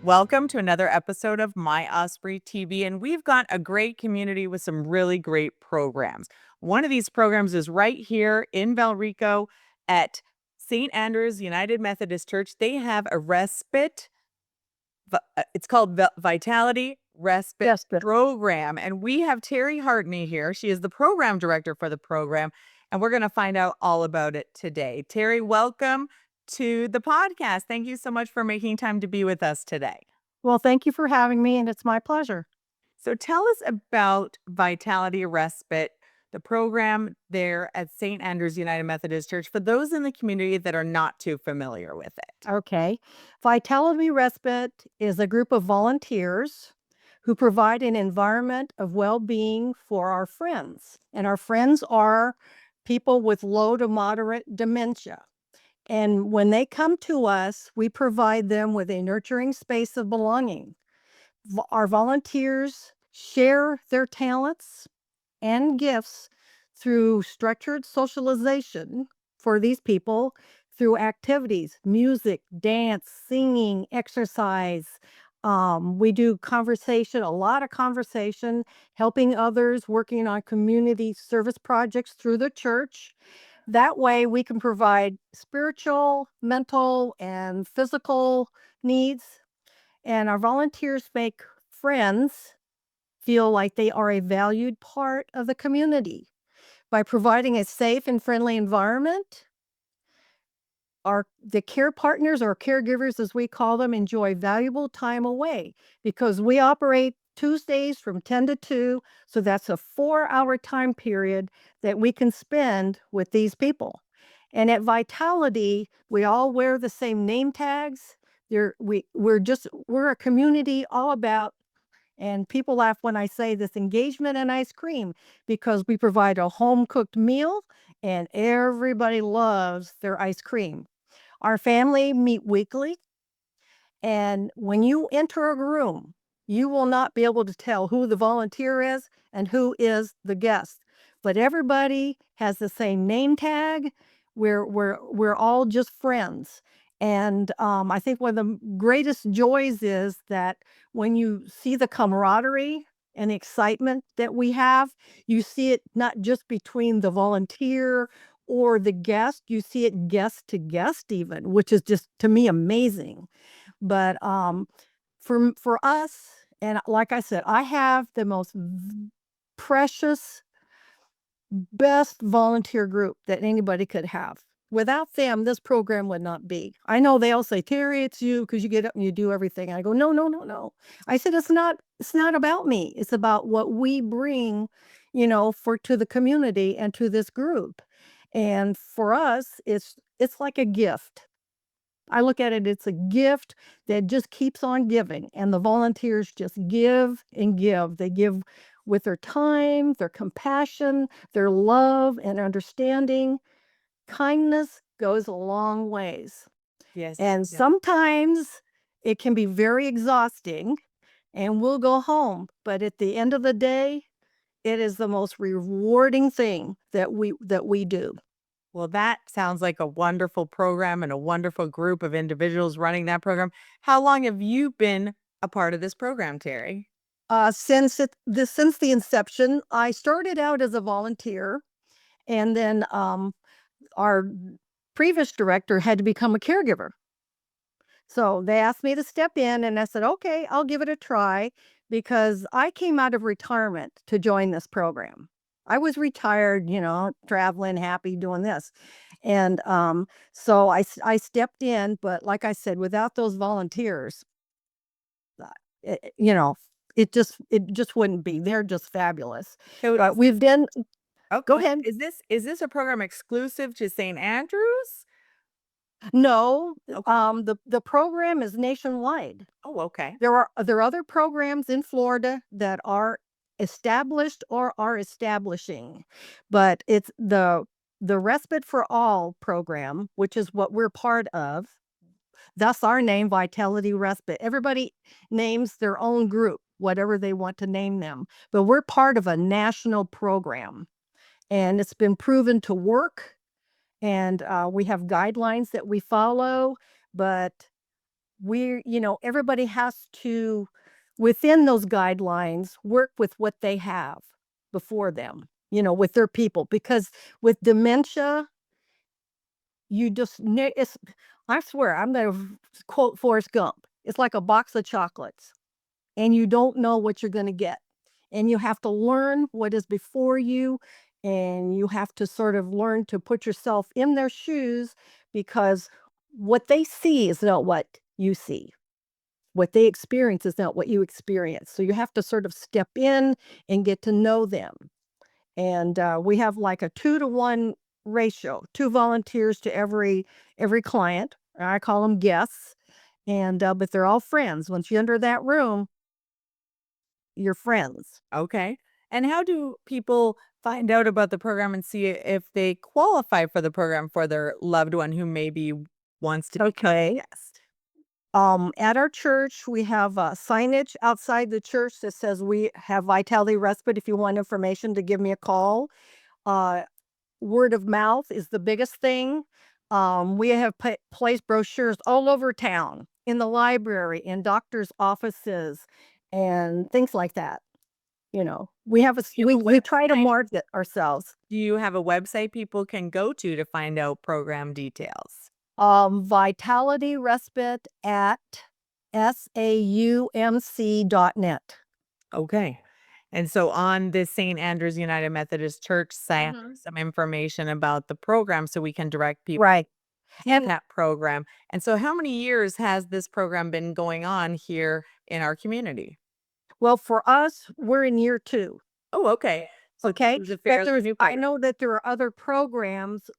Welcome to another episode of My Osprey TV, and we've got a great community with some really great programs. One of these programs is right here in Valrico at St. Andrew's United Methodist Church. They have a respite, it's called Vitality Respite Yes, but Program, and we have Terri Hartney here. She is the program director for the program, and we're going to find out all about it today. Terri, welcome to the podcast. Thank you so much for making time to be with us today. well, thank you for having me, and it's my pleasure. So tell us about Vitality Respite, the program there at St. Andrew's United Methodist Church, for those in the community that are not too familiar with it. Okay. Vitality Respite is a group of volunteers who provide an environment of well-being for our friends. And our friends are people with low to moderate dementia. And when they come to us, we provide them with a nurturing space of belonging. Our volunteers share their talents and gifts through structured socialization for these people through activities, music, dance, singing, exercise. We do conversation, a lot of conversation, helping others, working on community service projects through the church. That way, we can provide spiritual, mental, and physical needs. And our volunteers make friends feel like they are a valued part of the community. By providing a safe and friendly environment, the care partners or caregivers, as we call them, enjoy valuable time away because we operate Tuesdays from 10 to 2. So that's a 4-hour time period that we can spend with these people. And at Vitality, we all wear the same name tags. We're a community all about, and people laugh when I say this, engagement and ice cream, because we provide a home-cooked meal and everybody loves their ice cream. Our family meet weekly, and when you enter a room, you will not be able to tell who the volunteer is and who is the guest. But everybody has the same name tag. We're all just friends. And I think one of the greatest joys is that when you see the camaraderie and the excitement that we have, you see it not just between the volunteer or the guest, you see it guest to guest even, which is just, to me, amazing. But for us, and like I said, I have the most precious, best volunteer group that anybody could have. Without them, this program would not be. I know they all say, Terri, it's you because you get up and you do everything. I go, no, no, no, no. I said, it's not about me. It's about what we bring, to the community and to this group. And for us, it's like a gift. I look at it, it's a gift that just keeps on giving, and the volunteers just give and give. They give with their time, their compassion, their love and understanding. Kindness goes a long ways. Yes. And sometimes it can be very exhausting and we'll go home, but at the end of the day, it is the most rewarding thing that we do. Well, that sounds like a wonderful program and a wonderful group of individuals running that program. How long have you been a part of this program, Terri? Since the inception, I started out as a volunteer, and then our previous director had to become a caregiver. So they asked me to step in, and I said, okay, I'll give it a try because I came out of retirement to join this program. I was retired, traveling, happy doing this. And so I stepped in, but like I said, without those volunteers, uh, it, you know, it just wouldn't be. They're just fabulous. So, We've done. oh, Go ahead. is this a program exclusive to St. Andrews? No, Oh, the program is nationwide. oh, okay. There are other programs in Florida that are established or are establishing, but it's the Respite for All program, which is what we're part of. Thus our name, Vitality Respite. Everybody names their own group, whatever they want to name them, but we're part of a national program, and it's been proven to work. And we have guidelines that we follow, but everybody has to, within those guidelines, work with what they have before them, with their people. Because with dementia, you just, I swear, I'm going to quote Forrest Gump. It's like a box of chocolates, and you don't know what you're going to get. And you have to learn what is before you, and you have to sort of learn to put yourself in their shoes, because what they see is not what you see. What they experience is not what you experience. So you have to sort of step in and get to know them. And we have like a 2-to-1 ratio, 2 volunteers to every client. I call them guests, and but they're all friends. Once you enter that room, you're friends. Okay. And how do people find out about the program and see if they qualify for the program for their loved one who maybe wants to become a Okay. guest? At our church, we have signage outside the church that says we have Vitality Respite. If you want information, to give me a call. Uh, Word of mouth is the biggest thing. We have placed brochures all over town, in the library, in doctors' offices, and things like that. We have Do you have a we try to website? market ourselves. Do you have a website people can go to find out program details? Vitality Respite at saumc.net. Okay. And so on this St. Andrew's United Methodist Church site, Mhm. some information about the program so we can direct people Right. to And that program. And so how many years has this program been going on here in our community? well, for us, we're in year 2. Oh, okay. So Okay, this is a but fairly new I program. know that there are other programs,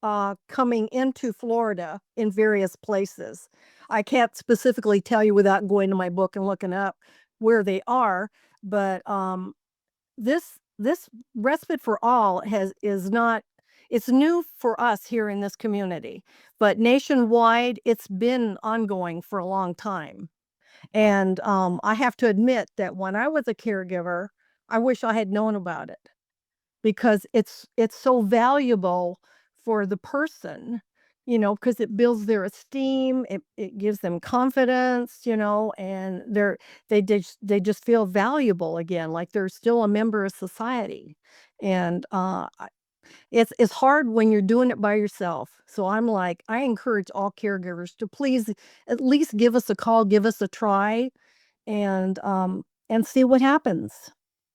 coming into Florida in various places. I can't specifically tell you without going to my book and looking up where they are, but, this Respite for All has is not it's new for us here in this community, but nationwide, it's been ongoing for a long time. And, I have to admit that when I was a caregiver, I wish I had known about it, because it's so valuable for the person, because it builds their esteem, it gives them confidence, and they just feel valuable again, like they're still a member of society. And it's hard when you're doing it by yourself. So I encourage all caregivers to please at least give us a call, give us a try, and see what happens.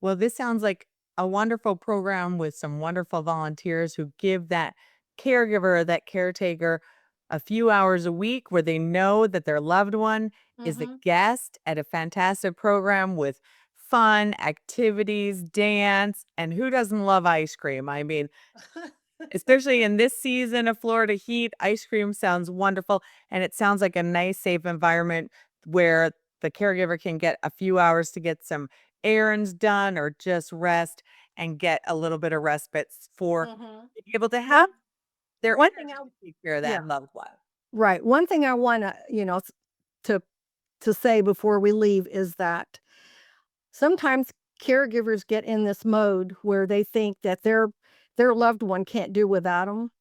Well, this sounds like a wonderful program with some wonderful volunteers who give that caregiver, that caretaker, a few hours a week where they know that their loved one is a Mhm. guest at a fantastic program with fun, activities, dance, and who doesn't love ice cream? I mean, especially in this season of Florida heat, ice cream sounds wonderful, and it sounds like a nice, safe environment where the caregiver can get a few hours to get some errands done or just rest and get a little bit of respite for Mhm. being able to have One their one thing energy I to take care of that Yeah, loved one. right. One thing I wanna, to say before we leave is that sometimes caregivers get in this mode where they think that their loved one can't do without them.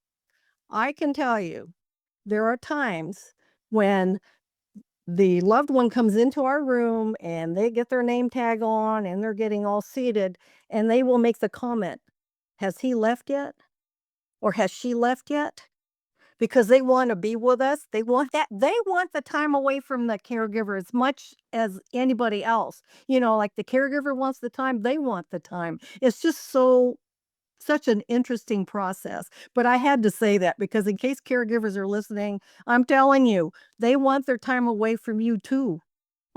I can tell you, there are times when the loved one comes into our room and they get their name tag on and they're getting all seated, and they will make the comment, "Has he left yet? Or has she left yet?" Because they wanna be with us. They want the time away from the caregiver as much as anybody else. Like the caregiver wants the time, they want the time. It's just such an interesting process. But I had to say that because in case caregivers are listening, I'm telling you, they want their time away from you too.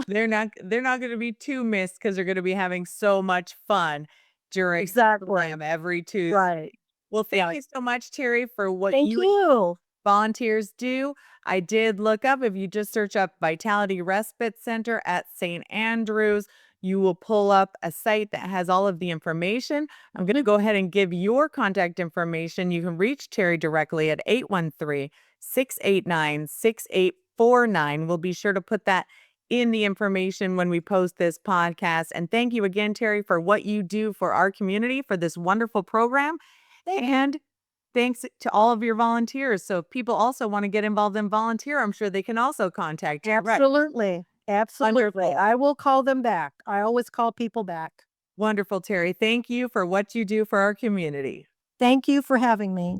They're not gonna be too missed because 'cause they're gonna be having so much fun during the Exactly. program every Tuesday. Right. Well, thank Yeah. you so much, Terry, for what Thank you you. volunteers do. I did look up, if you just search up Vitality Respite Center at St. Andrews, you will pull up a site that has all of the information. I'm going to go ahead and give your contact information. You can reach Terry directly at 813-689-6849. We'll be sure to put that in the information when we post this podcast. And thank you again, Terry, for what you do for our community for this wonderful program. Thank And Thanks to all of your volunteers. So if people also want to get involved and volunteer, I'm sure they can also contact you. Right. Absolutely. Absolutely. Wonderful. I will call them back. I always call people back. Wonderful, Terry. Thank you for what you do for our community. Thank you for having me.